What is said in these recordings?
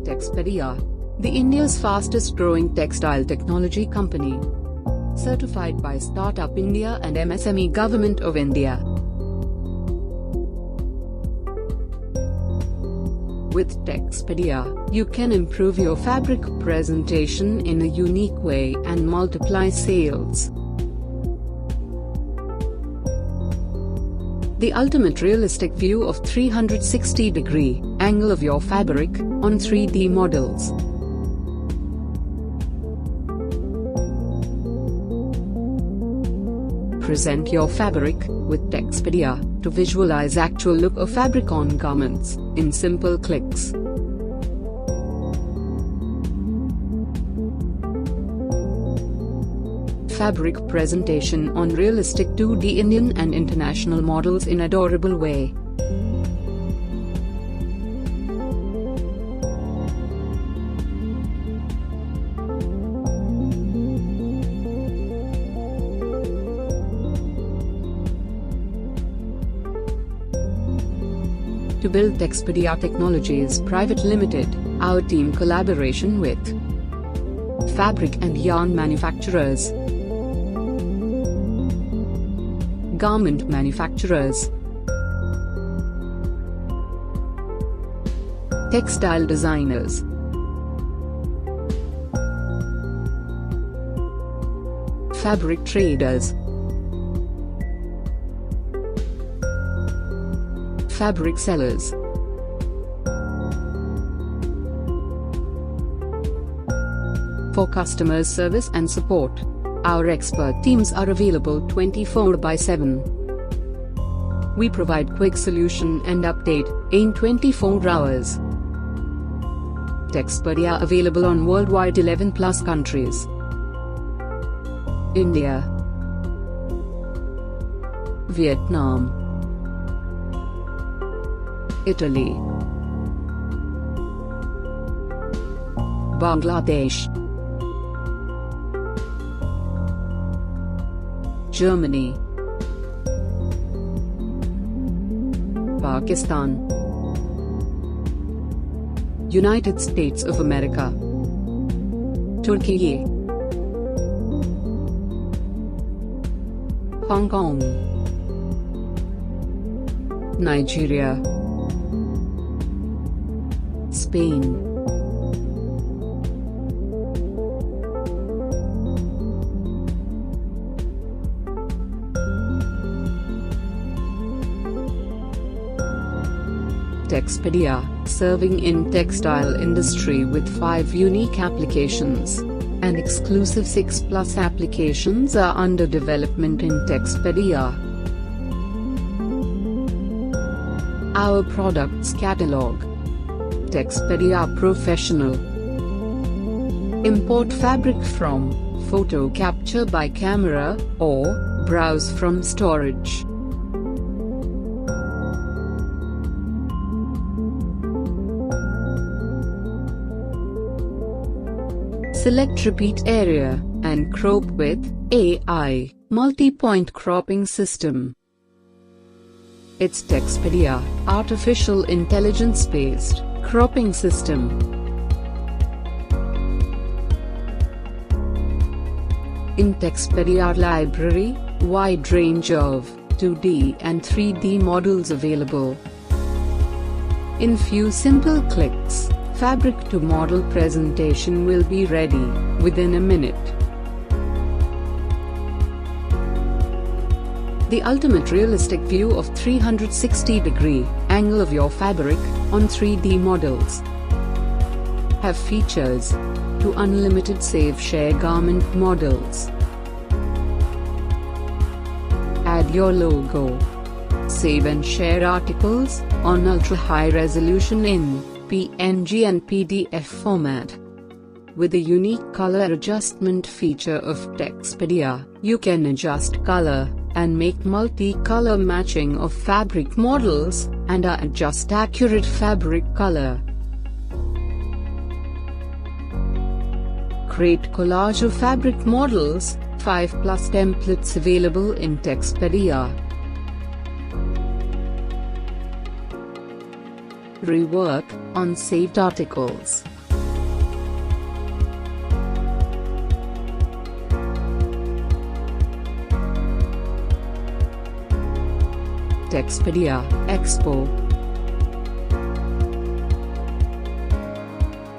Texpedia, the India's fastest growing textile technology company. Certified by Startup India and MSME Government of India. With Texpedia, you can improve your fabric presentation in a unique way and multiply sales. The ultimate realistic view of 360-degree angle of your fabric on 3D models. Present your fabric with Texpedia to visualize actual look of fabric on garments in simple clicks. Fabric presentation on realistic 2D Indian and international models in adorable way. To build Texpidea Technologies Pvt Limited, our team collaboration with fabric and yarn manufacturers, garment manufacturers, textile designers, fabric traders, fabric sellers, for customers service and support. Our expert teams are available 24/7. We provide quick solution and update in 24 hours. Textpedia available on worldwide 11+ countries. India, Vietnam, Italy, Bangladesh, Germany, Pakistan, United States of America, Turkey, Hong Kong, Nigeria, Spain, Texpedia, serving in textile industry with 5 unique applications. And exclusive 6+ applications are under development in Texpedia. Our products catalog. Texpedia Professional. Import fabric from, photo capture by camera, or browse from storage. Select repeat area, and crop with AI, multi-point cropping system. It's Texpedia, artificial intelligence-based cropping system. In Textperia library, wide range of 2D and 3D models available. In few simple clicks, fabric to model presentation will be ready within a minute. The ultimate realistic view of 360-degree angle of your fabric on 3D models. Have features to unlimited save share garment models. Add your logo. Save and share articles on ultra-high resolution in PNG and PDF format. With the unique color adjustment feature of Texpedia, you can adjust color and make multi-color matching of fabric models and adjust accurate fabric color. Create collage of fabric models, 5+ templates available in Texpedia. Rework on saved articles. Textpedia Expo.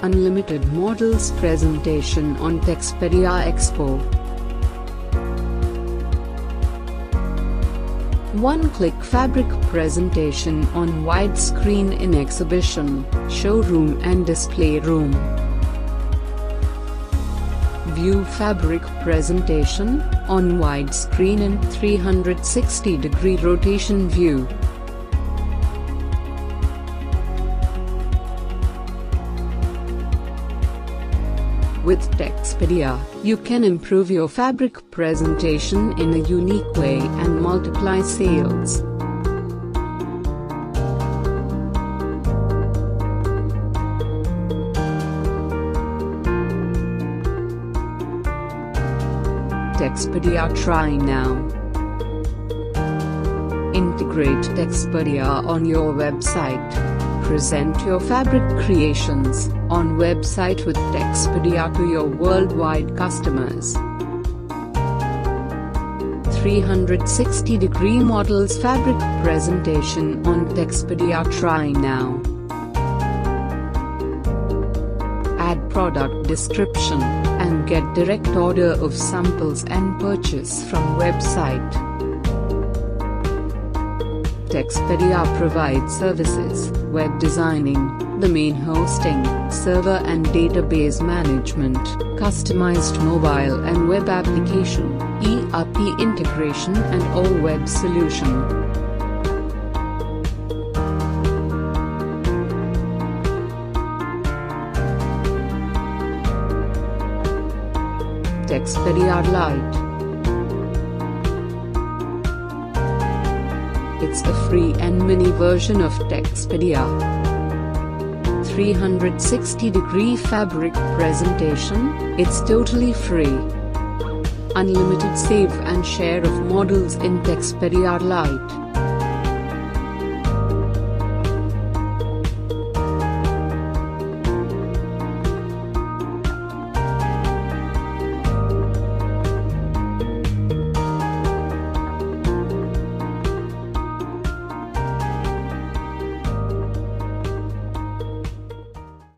Unlimited models presentation on Textpedia Expo. One-click fabric presentation on widescreen in exhibition, showroom and display room. View fabric presentation on widescreen in 360-degree rotation view. With Textpedia, you can improve your fabric presentation in a unique way and multiply sales. Textpedia Try Now. Integrate Textpedia on your website. Present your fabric creations on website with Textpedia to your worldwide customers. 360-degree models fabric presentation on Textpedia Try Now. Add product description and get direct order of samples and purchase from website. Textpedia provides services, web designing, domain hosting, server and database management, customized mobile and web application, ERP integration and all web solution. Textperia Lite. It's a free and mini version of Textpedia. 360-degree fabric presentation, it's totally free. Unlimited save and share of models in Textperia Lite.